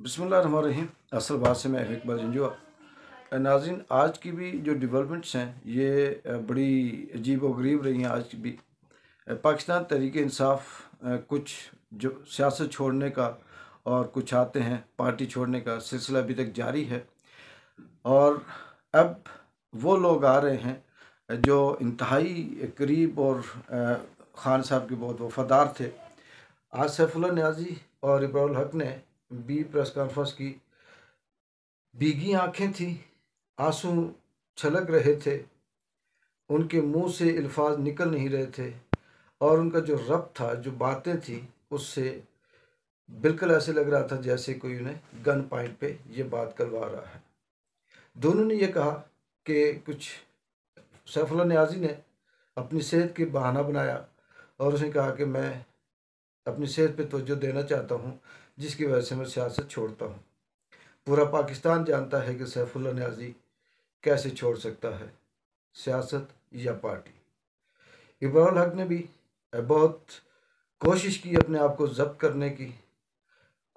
बिस्मिल्लाहिर्रहमानिर्रहीम। असल बात से मैं इकबाल जंजुआ। नाज़रीन, आज की भी जो डेवलपमेंट्स हैं ये बड़ी अजीब व गरीब रही हैं। आज की भी पाकिस्तान तहरीक इंसाफ कुछ जो सियासत छोड़ने का और कुछ आते हैं पार्टी छोड़ने का सिलसिला अभी तक जारी है। और अब वो लोग आ रहे हैं जो इंतहाई करीब और खान साहब के बहुत वफादार थे। आज सैफुल्लाह न्याजी और इब्राहिम हक ने भी प्रेस कॉन्फ्रेंस की। भीगी आंखें थी, आंसू छलक रहे थे, उनके मुंह से अल्फाज निकल नहीं रहे थे और उनका जो रब था, जो बातें थी, उससे बिल्कुल ऐसे लग रहा था जैसे कोई उन्हें गन पॉइंट पे ये बात करवा रहा है। दोनों ने ये कहा कि कुछ सैफुल्लाह न्याजी ने अपनी सेहत के बहाना बनाया और उसने कहा कि मैं अपनी सेहत पे तवज्जो देना चाहता हूँ, जिसकी वजह से मैं सियासत छोड़ता हूँ। पूरा पाकिस्तान जानता है कि सैफुल्लाह न्याजी कैसे छोड़ सकता है सियासत या पार्टी। इब्राहिम हक ने भी बहुत कोशिश की अपने आप को जब्त करने की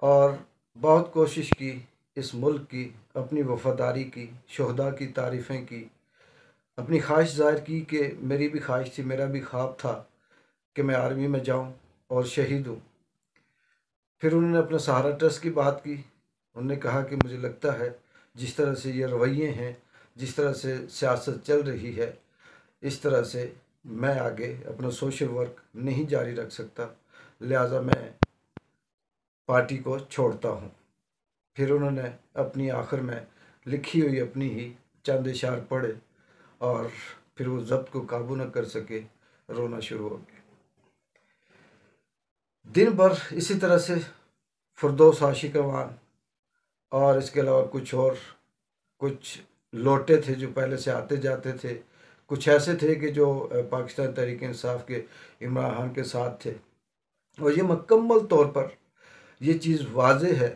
और बहुत कोशिश की इस मुल्क की, अपनी वफादारी की, शहदा की तारीफ़ें की, अपनी ख्वाहिश ज़ाहिर की कि मेरी भी ख्वाहिश थी, मेरा भी ख्वाब था कि मैं आर्मी में जाऊं और शहीद हूँ। फिर उन्होंने अपने सहारा ट्रस्ट की बात की। उन्होंने कहा कि मुझे लगता है जिस तरह से ये रवैये हैं, जिस तरह से सियासत चल रही है, इस तरह से मैं आगे अपना सोशल वर्क नहीं जारी रख सकता, लिहाजा मैं पार्टी को छोड़ता हूँ। फिर उन्होंने अपनी आखिर में लिखी हुई अपनी ही चंद इशार पढ़े और फिर वो जब्त को काबू न कर सके, रोना शुरू हो गया। दिन भर इसी तरह से फिरदौस आशिकवान और इसके अलावा कुछ लोटे थे जो पहले से आते जाते थे, कुछ ऐसे थे कि जो पाकिस्तान तहरीक इंसाफ के इमरान खान के साथ थे। और ये मुकम्मल तौर पर ये चीज़ वाज़े है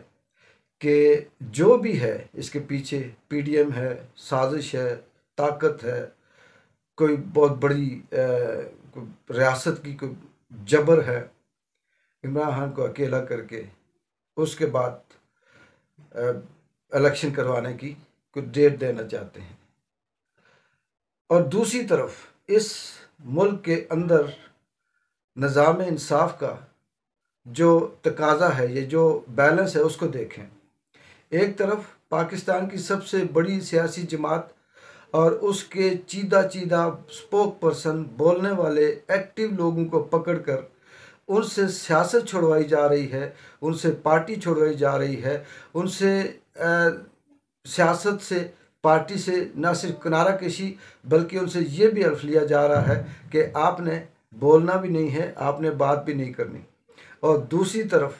कि जो भी है इसके पीछे पीडीएम है, साजिश है, ताकत है, कोई बहुत बड़ी रियासत की कोई जबर है। इमरान खान को अकेला करके उसके बाद इलेक्शन करवाने की कोई डेट देना चाहते हैं। और दूसरी तरफ इस मुल्क के अंदर निज़ाम इंसाफ का जो तकाजा है, ये जो बैलेंस है, उसको देखें। एक तरफ पाकिस्तान की सबसे बड़ी सियासी जमात और उसके चीदा चीदा स्पोक पर्सन, बोलने वाले एक्टिव लोगों को पकड़कर उनसे सियासत छुड़वाई जा रही है, उनसे पार्टी छुड़वाई जा रही है, उनसे सियासत से, पार्टी से न सिर्फ किनारा कशी बल्कि उनसे ये भी हल्फ लिया जा रहा है कि आपने बोलना भी नहीं है, आपने बात भी नहीं करनी। और दूसरी तरफ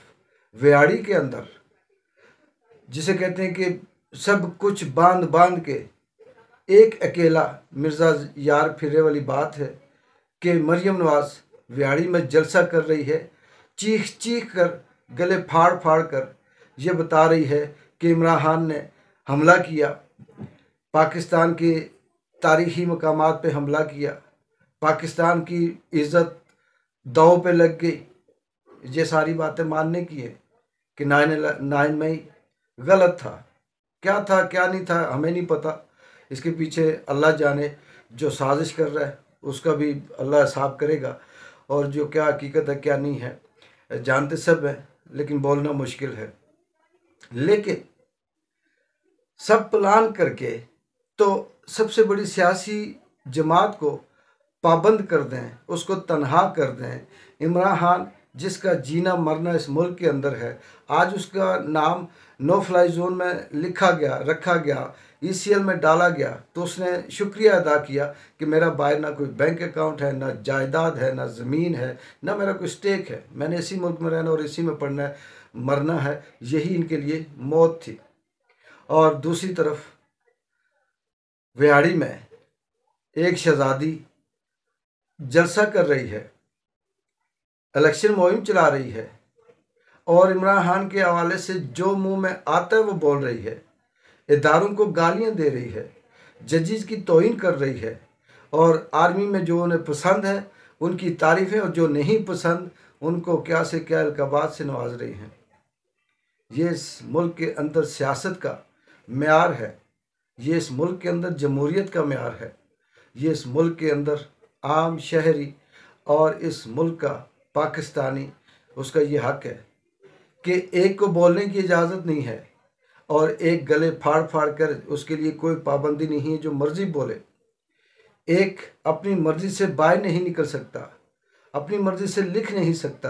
व्याड़ी के अंदर जिसे कहते हैं कि सब कुछ बांध बांध के एक अकेला मिर्ज़ा यार फिरे वाली बात है कि मरियम नवाज व्याड़ी में जलसा कर रही है, चीख चीख कर, गले फाड़ फाड़ कर ये बता रही है कि इमरान खान ने हमला किया, पाकिस्तान के तारीख़ी मकामात पे हमला किया, पाकिस्तान की इज़्ज़त दाव पे लग गई। ये सारी बातें मानने की है कि 9 मई गलत था। क्या था क्या नहीं था हमें नहीं पता, इसके पीछे अल्लाह जाने। जो साजिश कर रहा है उसका भी अल्लाह हिसाब करेगा, और जो क्या हकीकत है क्या नहीं है जानते सब हैं, लेकिन बोलना मुश्किल है। लेकिन सब प्लान करके तो सबसे बड़ी सियासी जमात को पाबंद कर दें, उसको तनहा कर दें। इमरान खान जिसका जीना मरना इस मुल्क के अंदर है, आज उसका नाम नो फ्लाई जोन में लिखा गया, रखा गया, ईसीएल में डाला गया, तो उसने शुक्रिया अदा किया कि मेरा बाहर ना कोई बैंक अकाउंट है, ना जायदाद है, ना ज़मीन है, ना मेरा कोई स्टेक है। मैंने इसी मुल्क में रहना और इसी में पढ़ना है, मरना है, यही इनके लिए मौत थी। और दूसरी तरफ व्याड़ी में एक शहजादी जलसा कर रही है, इलेक्शन मुहिम चला रही है और इमरान खान के हवाले से जो मुंह में आता है वो बोल रही है, इदारों को गालियां दे रही है, जजेस की तौहीन कर रही है, और आर्मी में जो उन्हें पसंद है उनकी तारीफ़ें और जो नहीं पसंद उनको क्या से क्या अलकाबात से नवाज रही हैं। ये इस मुल्क के अंदर सियासत का मेयार है, ये इस मुल्क के अंदर जमहूरियत का मेयार है, ये इस मुल्क के अंदर आम शहरी और इस मुल्क का पाकिस्तानी उसका ये हक है कि एक को बोलने की इजाज़त नहीं है और एक गले फाड़ फाड़ कर उसके लिए कोई पाबंदी नहीं है, जो मर्जी बोले। एक अपनी मर्जी से बाहर नहीं निकल सकता, अपनी मर्जी से लिख नहीं सकता,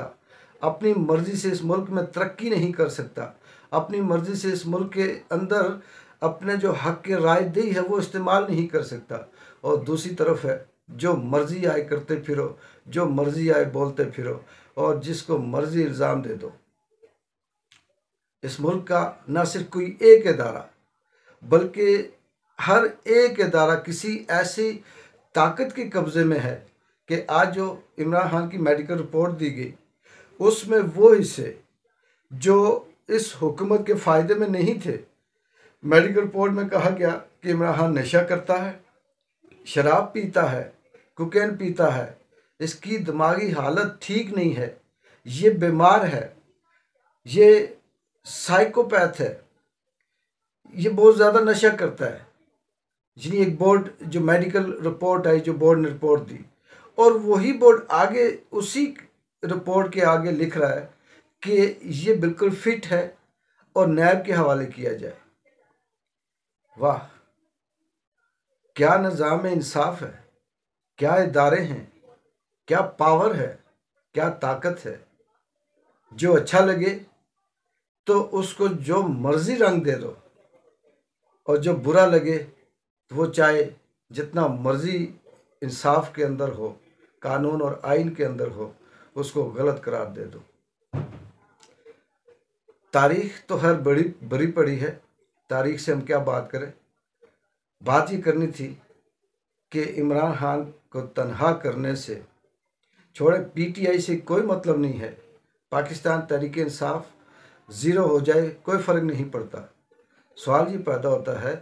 अपनी मर्जी से इस मुल्क में तरक्की नहीं कर सकता, अपनी मर्जी से इस मुल्क के अंदर अपने जो हक के राय दही है वो इस्तेमाल नहीं कर सकता। और दूसरी तरफ है जो मर्जी आए करते फिरो, जो मर्जी आए बोलते फिरो और जिसको मर्जी इल्ज़ाम दे दो। इस मुल्क का न सिर्फ कोई एक इदारा बल्कि हर एक इदारा किसी ऐसी ताकत के कब्ज़े में है कि आज जो इमरान खान की मेडिकल रिपोर्ट दी गई उसमें वो हिस्से जो इस हुकूमत के फ़ायदे में नहीं थे, मेडिकल रिपोर्ट में कहा गया कि इमरान खान नशा करता है, शराब पीता है, कोकेन पीता है, इसकी दिमागी हालत ठीक नहीं है, ये बीमार है, ये साइकोपैथ है, ये बहुत ज़्यादा नशा करता है। यानी एक बोर्ड जो मेडिकल रिपोर्ट आई, जो बोर्ड ने रिपोर्ट दी, और वही बोर्ड आगे उसी रिपोर्ट के आगे लिख रहा है कि ये बिल्कुल फिट है और नैब के हवाले किया जाए। वाह, क्या निज़ाम इंसाफ है, क्या इदारे हैं, क्या पावर है, क्या ताकत है। जो अच्छा लगे तो उसको जो मर्जी रंग दे दो और जो बुरा लगे तो वो चाहे जितना मर्जी इंसाफ के अंदर हो, कानून और आइन के अंदर हो, उसको गलत करार दे दो। तारीख तो हर बड़ी बड़ी पड़ी है, तारीख से हम क्या बात करें। बात ये करनी थी कि इमरान खान को तनहा करने से छोड़े, पीटीआई से कोई मतलब नहीं है, पाकिस्तान तहरीक इंसाफ ज़ीरो हो जाए कोई फ़र्क नहीं पड़ता। सवाल ये पैदा होता है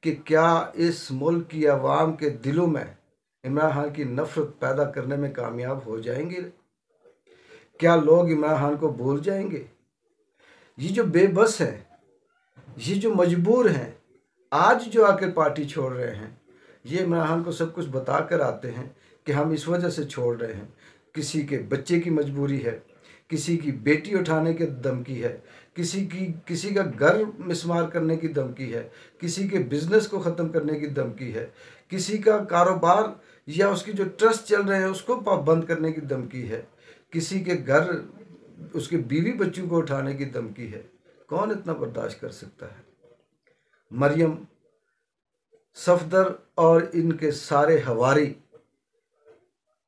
कि क्या इस मुल्क की आवाम के दिलों में इमरान खान की नफ़रत पैदा करने में कामयाब हो जाएंगे? क्या लोग इमरान खान को भूल जाएंगे? ये जो बेबस हैं, ये जो मजबूर हैं, आज जो आकर पार्टी छोड़ रहे हैं, ये इमरान खान को सब कुछ बता कर आते हैं कि हम इस वजह से छोड़ रहे हैं। किसी के बच्चे की मजबूरी है, किसी की बेटी उठाने की धमकी है, किसी का घर मिसमार करने की धमकी है, किसी के बिजनेस को ख़त्म करने की धमकी है, किसी का कारोबार या उसकी जो ट्रस्ट चल रहे हैं उसको बंद करने की धमकी है, किसी के घर उसके बीवी बच्चों को उठाने की धमकी है। कौन इतना बर्दाश्त कर सकता है? मरियम, सफदर और इनके सारे हवारी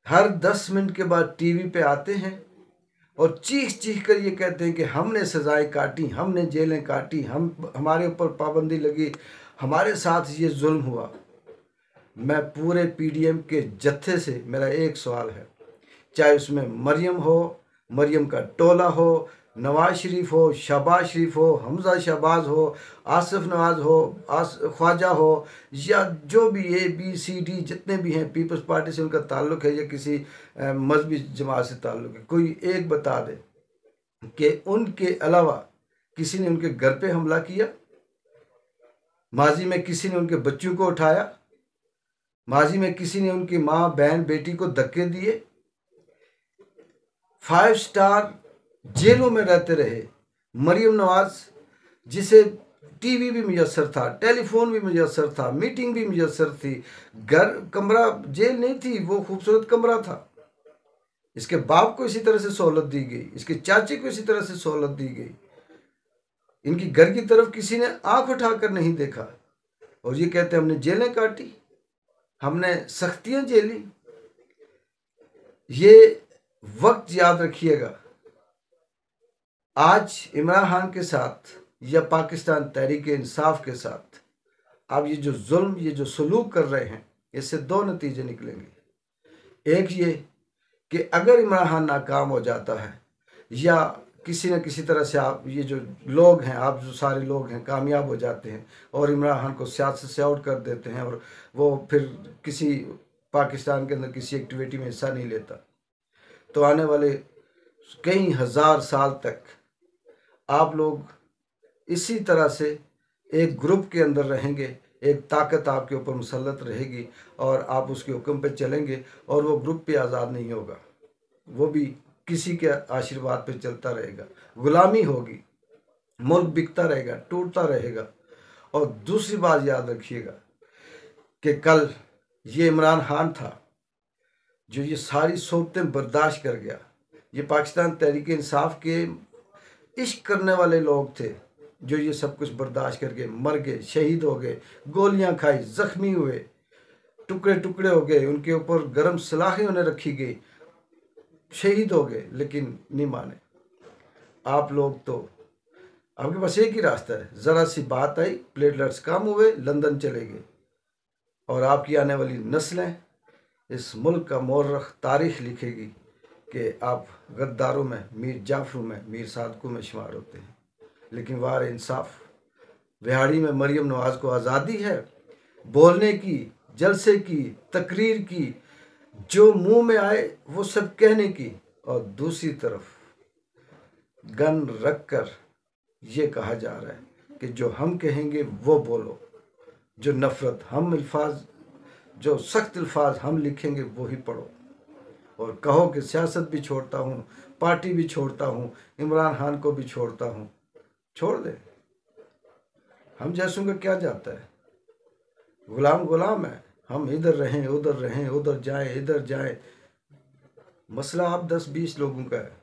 हर 10 मिनट के बाद टीवी पे आते हैं और चीख चीख कर ये कहते हैं कि हमने सजाएं काटी, हमने जेलें काटी, हमारे ऊपर पाबंदी लगी, हमारे साथ ये जुल्म हुआ। मैं पूरे पीडीएम के जत्थे से मेरा एक सवाल है, चाहे उसमें मरियम हो, मरियम का टोला हो, नवाज शरीफ हो, शहबाज शरीफ हो, हमजा शहबाज हो, आसिफ नवाज हो, ख्वाजा हो, या जो भी ABCD जितने भी हैं, पीपल्स पार्टी से उनका ताल्लुक़ है या किसी मजहबी जमात से ताल्लुक़ है, कोई एक बता दे कि उनके अलावा किसी ने उनके घर पे हमला किया, माजी में किसी ने उनके बच्चों को उठाया, माजी में किसी ने उनकी माँ बहन बेटी को धक्के दिए, 5 स्टार जेलों में रहते रहे। मरियम नवाज जिसे टीवी भी मुयस्सर था, टेलीफोन भी मुयस्सर था, मीटिंग भी मुयस्सर थी, घर कमरा जेल नहीं थी, वो खूबसूरत कमरा था। इसके बाप को इसी तरह से सहूलत दी गई, इसके चाचे को इसी तरह से सहूलत दी गई। इनकी घर की तरफ किसी ने आंख उठाकर नहीं देखा और ये कहते हमने जेलें काटी, हमने सख्तियां झेली। ये वक्त याद रखिएगा, आज इमरान खान के साथ या पाकिस्तान तहरीक इंसाफ के साथ आप ये जो जुल्म, ये जो सलूक कर रहे हैं, इससे 2 नतीजे निकलेंगे। एक ये कि अगर इमरान खान नाकाम हो जाता है या किसी न किसी तरह से आप ये जो लोग हैं, आप जो सारे लोग हैं कामयाब हो जाते हैं और इमरान खान को सियासत से आउट कर देते हैं और वो फिर किसी पाकिस्तान के अंदर किसी एक्टिविटी में हिस्सा नहीं लेता, तो आने वाले कई हज़ार साल तक आप लोग इसी तरह से एक ग्रुप के अंदर रहेंगे, एक ताकत आपके ऊपर मुसल्लत रहेगी और आप उसके हुक्म पे चलेंगे और वो ग्रुप भी आज़ाद नहीं होगा, वो भी किसी के आशीर्वाद पे चलता रहेगा, गुलामी होगी, मुल्क बिकता रहेगा, टूटता रहेगा। और दूसरी बात याद रखिएगा कि कल ये इमरान खान था जो ये सारी सोबतें बर्दाश्त कर गया। ये पाकिस्तान तहरीक इंसाफ के इश्क करने वाले लोग थे जो ये सब कुछ बर्दाश्त करके मर गए, शहीद हो गए, गोलियां खाई, जख्मी हुए, टुकड़े टुकड़े हो गए, उनके ऊपर गर्म सलाखें उन्हें रखी गई, शहीद हो गए, लेकिन नहीं माने। आप लोग तो, आपके पास एक ही रास्ता है, ज़रा सी बात आई, प्लेटलेट्स कम हुए, लंदन चले गए और आपकी आने वाली नस्लें इस मुल्क का मौरख तारीख लिखेगी कि आप गद्दारों में, मीर जाफरों में, मीर सादकों में शुमार होते हैं। लेकिन वार इंसाफ, बिहाड़ी में मरियम नवाज को आज़ादी है बोलने की, जलसे की, तकरीर की, जो मुंह में आए वो सब कहने की, और दूसरी तरफ गन रख कर ये कहा जा रहा है कि जो हम कहेंगे वो बोलो, जो नफ़रत हम अल्फाज, जो सख्त अल्फाज हम लिखेंगे वो ही पढ़ो, और कहो कि सियासत भी छोड़ता हूँ, पार्टी भी छोड़ता हूँ, इमरान खान को भी छोड़ता हूँ। छोड़ दे, हम जैसों का क्या जाता है, गुलाम गुलाम है, हम इधर रहें, उधर रहें, उधर जाएं, इधर जाएं। मसला आप 10-20 लोगों का है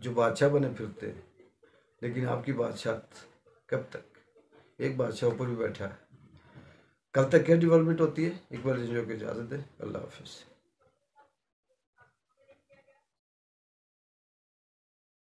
जो बादशाह बने फिरते हैं, लेकिन आपकी बादशाह कब तक? एक बादशाह ऊपर भी बैठा है। कल तक क्या डेवलपमेंट होती है? इकबाल जिंजो को इजाज़त है। अल्लाह हाफिज़।